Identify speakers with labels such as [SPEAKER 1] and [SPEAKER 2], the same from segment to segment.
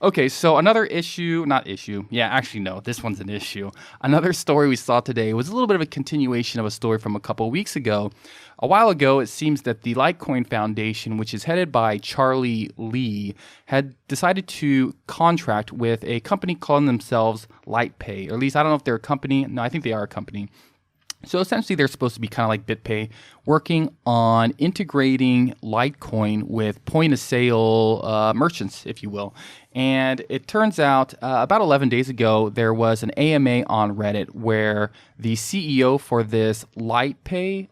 [SPEAKER 1] Okay, so another issue, not issue. Yeah, actually, no, this one's an issue. Another story we saw today was a little bit of a continuation of a story from a couple of weeks ago. A while ago, it seems that the Litecoin Foundation, which is headed by Charlie Lee, had decided to contract with a company calling themselves LitePay. Or at least, I don't know if they're a company. No, I think they are a company. So essentially, they're supposed to be kind of like BitPay, working on integrating Litecoin with point-of-sale merchants, if you will. And it turns out about 11 days ago, there was an AMA on Reddit where the CEO for this LitePay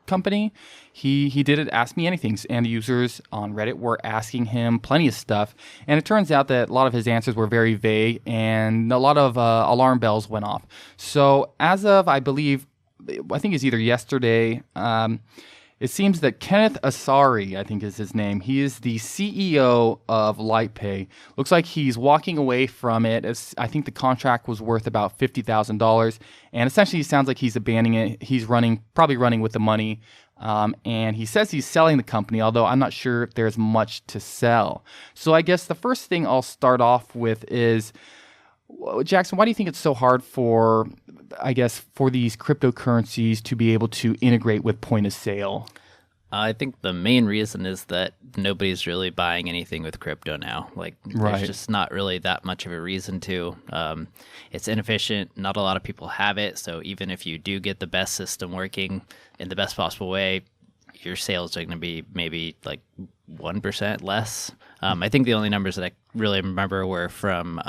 [SPEAKER 1] company, he did Ask Me Anythings, and the users on Reddit were asking him plenty of stuff. And it turns out that a lot of his answers were very vague, and a lot of alarm bells went off. So as of, I think it's either yesterday, it seems that Kenneth Asare, I think is his name, he is the CEO of LitePay. Looks like he's walking away from it. I think the contract was worth about $50,000. And essentially, it sounds like he's abandoning it. He's probably running with the money. And he says he's selling the company, although I'm not sure if there's much to sell. So I guess the first thing I'll start off with is, Jackson, why do you think it's so hard for these cryptocurrencies to be able to integrate with point of sale?
[SPEAKER 2] I think the main reason is that nobody's really buying anything with crypto now. There's just not really that much of a reason to. It's inefficient. Not a lot of people have it. So even if you do get the best system working in the best possible way, your sales are going to be maybe 1% less. I think the only numbers that I really remember were from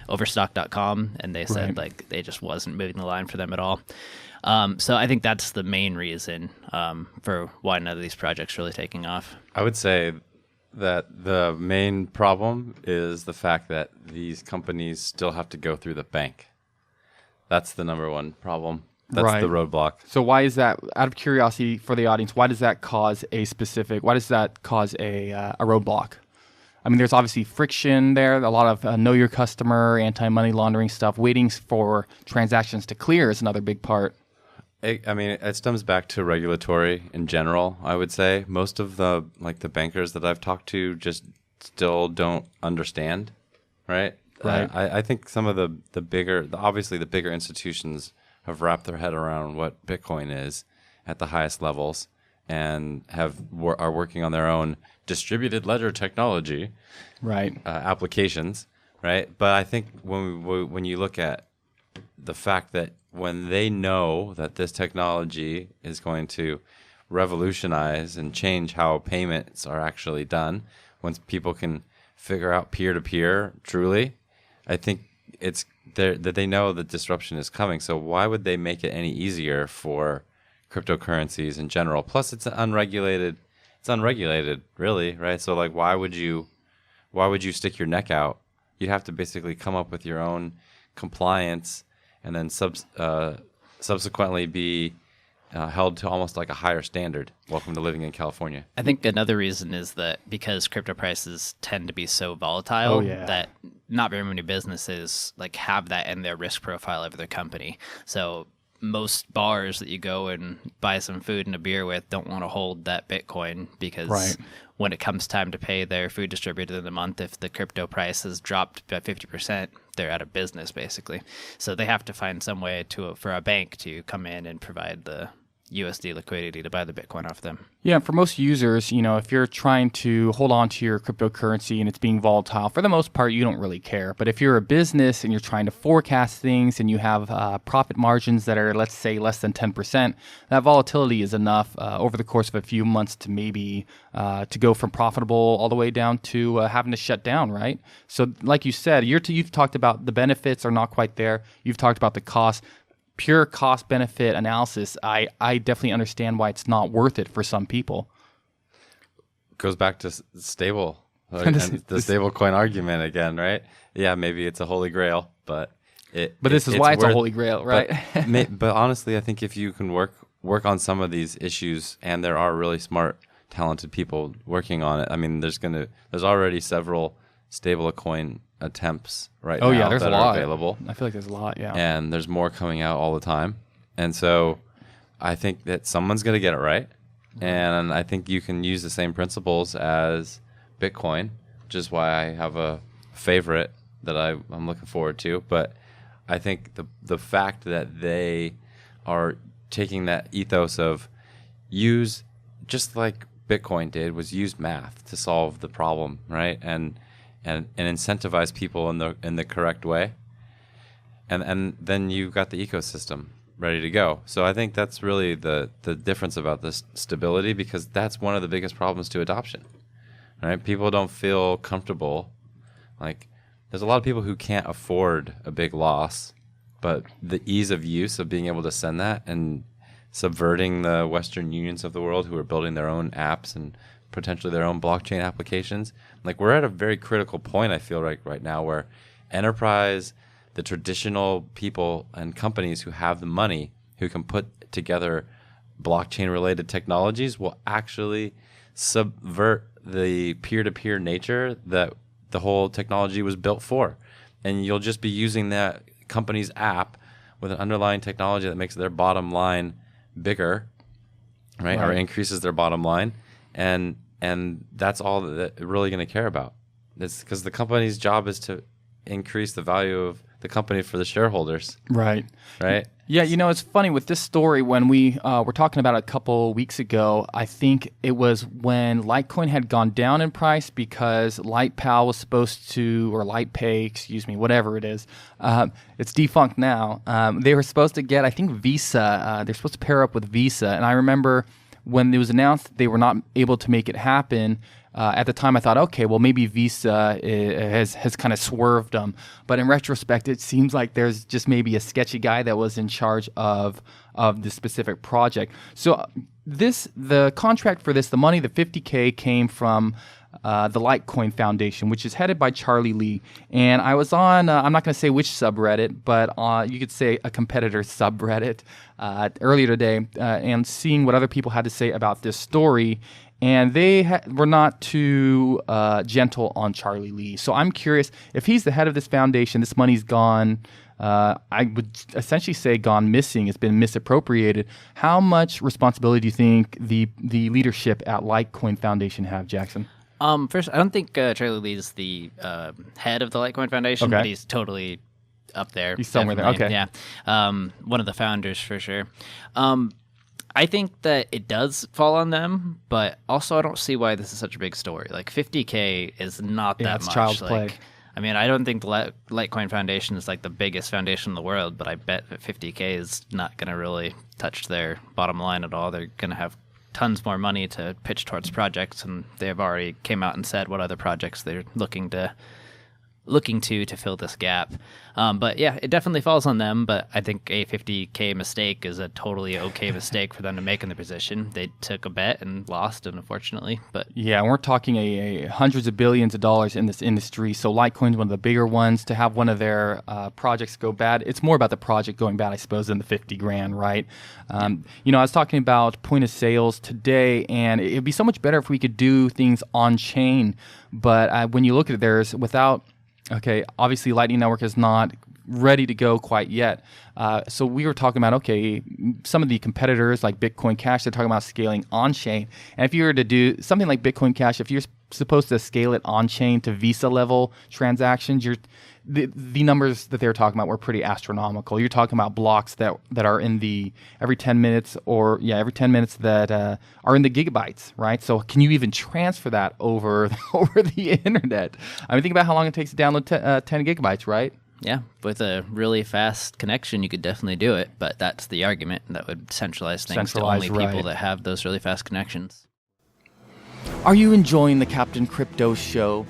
[SPEAKER 2] overstock.com, and they said they just wasn't moving the line for them at all. So I think that's the main reason for why none of these projects really taking off.
[SPEAKER 3] I would say that the main problem is the fact that these companies still have to go through the bank. That's the number one problem. That's the roadblock.
[SPEAKER 1] So why is that? Out of curiosity for the audience, why does that cause a roadblock? I mean, there's obviously friction there. A lot of know your customer, anti-money laundering stuff. Waiting for transactions to clear is another big part.
[SPEAKER 3] It stems back to regulatory in general, I would say. Most of the bankers that I've talked to just still don't understand, right?
[SPEAKER 1] Right.
[SPEAKER 3] I think some of the bigger institutions have wrapped their head around what Bitcoin is at the highest levels and are working on their own distributed ledger technology, applications, right? But I think when you look at the fact that when they know that this technology is going to revolutionize and change how payments are actually done, once people can figure out peer-to-peer truly, I think it's that they know that disruption is coming. So why would they make it any easier for cryptocurrencies in general? Plus, it's unregulated. It's unregulated, really, right? So why would you stick your neck out? You'd have to basically come up with your own compliance and then subsequently be held to almost like a higher standard. Welcome to living in California.
[SPEAKER 2] I think another reason is that because crypto prices tend to be so volatile that not very many businesses have that in their risk profile of their company. So most bars that you go and buy some food and a beer with don't want to hold that Bitcoin because when it comes time to pay their food distributor in the month, if the crypto price has dropped by 50%, they're out of business basically. So they have to find some way for a bank to come in and provide the USD liquidity to buy the Bitcoin off them.
[SPEAKER 1] Yeah, for most users, if you're trying to hold on to your cryptocurrency and it's being volatile, for the most part, you don't really care. But if you're a business and you're trying to forecast things and you have profit margins that are, let's say, less than 10%, that volatility is enough over the course of a few months to maybe to go from profitable all the way down to having to shut down, right? So like you said, you've talked about the benefits are not quite there. You've talked about the cost. Pure cost benefit analysis, I definitely understand why it's not worth it for some people.
[SPEAKER 3] Goes back to stable, and the stable coin argument again, right? Yeah, maybe it's a holy grail, but
[SPEAKER 1] this is why it's a holy grail, right?
[SPEAKER 3] But honestly, I think if you can work on some of these issues, and there are really smart, talented people working on it. I mean, there's already several stablecoin attempts now
[SPEAKER 1] there's
[SPEAKER 3] that
[SPEAKER 1] a lot
[SPEAKER 3] are available.
[SPEAKER 1] I feel like there's a lot,
[SPEAKER 3] and there's more coming out all the time. And so I think that someone's going to get it right, and I think you can use the same principles as Bitcoin, which is why I have a favorite that I'm looking forward to. But I think the fact that they are taking that ethos of use, just like Bitcoin did, was use math to solve the problem, right? And incentivize people in the correct way. And then you've got the ecosystem ready to go. So I think that's really the difference about this stability, because that's one of the biggest problems to adoption, right? People don't feel comfortable. Like, there's a lot of people who can't afford a big loss, but the ease of use of being able to send that and subverting the Western Unions of the world who are building their own apps and potentially their own blockchain applications. Like, we're at a very critical point, I feel like, right now, where enterprise, the traditional people and companies who have the money, who can put together blockchain-related technologies, will actually subvert the peer-to-peer nature that the whole technology was built for. And you'll just be using that company's app with an underlying technology that makes their bottom line bigger, right? Or increases their bottom line. And that's all that they're really going to care about. It's because the company's job is to increase the value of the company for the shareholders.
[SPEAKER 1] Right.
[SPEAKER 3] Right.
[SPEAKER 1] Yeah, it's funny with this story. When we were talking about it a couple weeks ago, I think it was when Litecoin had gone down in price because LitePay was supposed to, or LitePay, excuse me, whatever it is. It's defunct now. They were supposed to get, I think, Visa. They're supposed to pair up with Visa. And I remember when it was announced that they were not able to make it happen, at the time I thought, okay, well, maybe Visa has kind of swerved them. But in retrospect, it seems like there's just maybe a sketchy guy that was in charge of this specific project. So the contract for this, the money, the $50K, came from the Litecoin Foundation, which is headed by Charlie Lee. And I was on, I'm not going to say which subreddit, but you could say a competitor subreddit earlier today, and seeing what other people had to say about this story. And they were not too gentle on Charlie Lee. So I'm curious, if he's the head of this foundation, this money's gone, I would essentially say gone missing, it's been misappropriated. How much responsibility do you think the leadership at Litecoin Foundation have, Jackson?
[SPEAKER 2] First, I don't think Charlie Lee is the head of the Litecoin Foundation, but he's totally up there.
[SPEAKER 1] He's somewhere there, okay.
[SPEAKER 2] Yeah, one of the founders for sure. I think that it does fall on them, but also I don't see why this is such a big story. Like, $50K is not that
[SPEAKER 1] it's
[SPEAKER 2] much.
[SPEAKER 1] Child's play.
[SPEAKER 2] I mean, I don't think the Litecoin Foundation is like the biggest foundation in the world, but I bet that $50K is not going to really touch their bottom line at all. They're going to have tons more money to pitch towards projects, and they've already came out and said what other projects they're looking to fill this gap. But yeah, it definitely falls on them, but I think a $50K mistake is a totally okay mistake for them to make in the position. They took a bet and lost, unfortunately. But
[SPEAKER 1] yeah, we're talking a hundreds of billions of dollars in this industry. So Litecoin's one of the bigger ones. To have one of their projects go bad, it's more about the project going bad, I suppose, than the 50 grand, right? I was talking about point of sales today, and it'd be so much better if we could do things on chain. But when you look at it, obviously Lightning Network is not ready to go quite yet. So we were talking about, some of the competitors like Bitcoin Cash, they're talking about scaling on-chain. And if you were to do something like Bitcoin Cash, if you're supposed to scale it on-chain to Visa-level transactions, the numbers that they were talking about were pretty astronomical. You're talking about blocks that are in the every 10 minutes that are in the gigabytes, right? So can you even transfer that over the internet? I mean, think about how long it takes to download 10 gigabytes, right?
[SPEAKER 2] yeah, with a really fast connection, you could definitely do it. But that's the argument that would centralize things to only people that have those really fast connections.
[SPEAKER 1] Are you enjoying the Captain Crypto Show?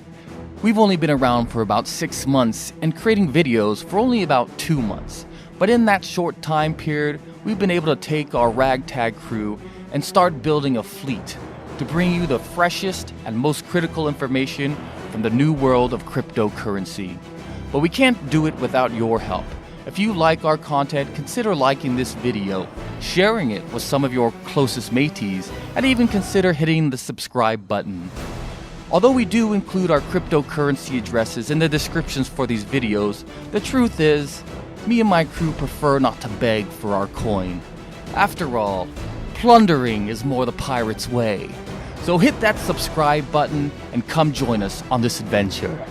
[SPEAKER 1] We've only been around for about 6 months and creating videos for only about 2 months. But in that short time period, we've been able to take our ragtag crew and start building a fleet to bring you the freshest and most critical information from the new world of cryptocurrency. But we can't do it without your help. If you like our content, consider liking this video, sharing it with some of your closest mateys, and even consider hitting the subscribe button. Although we do include our cryptocurrency addresses in the descriptions for these videos, the truth is, me and my crew prefer not to beg for our coin. After all, plundering is more the pirate's way. So hit that subscribe button and come join us on this adventure.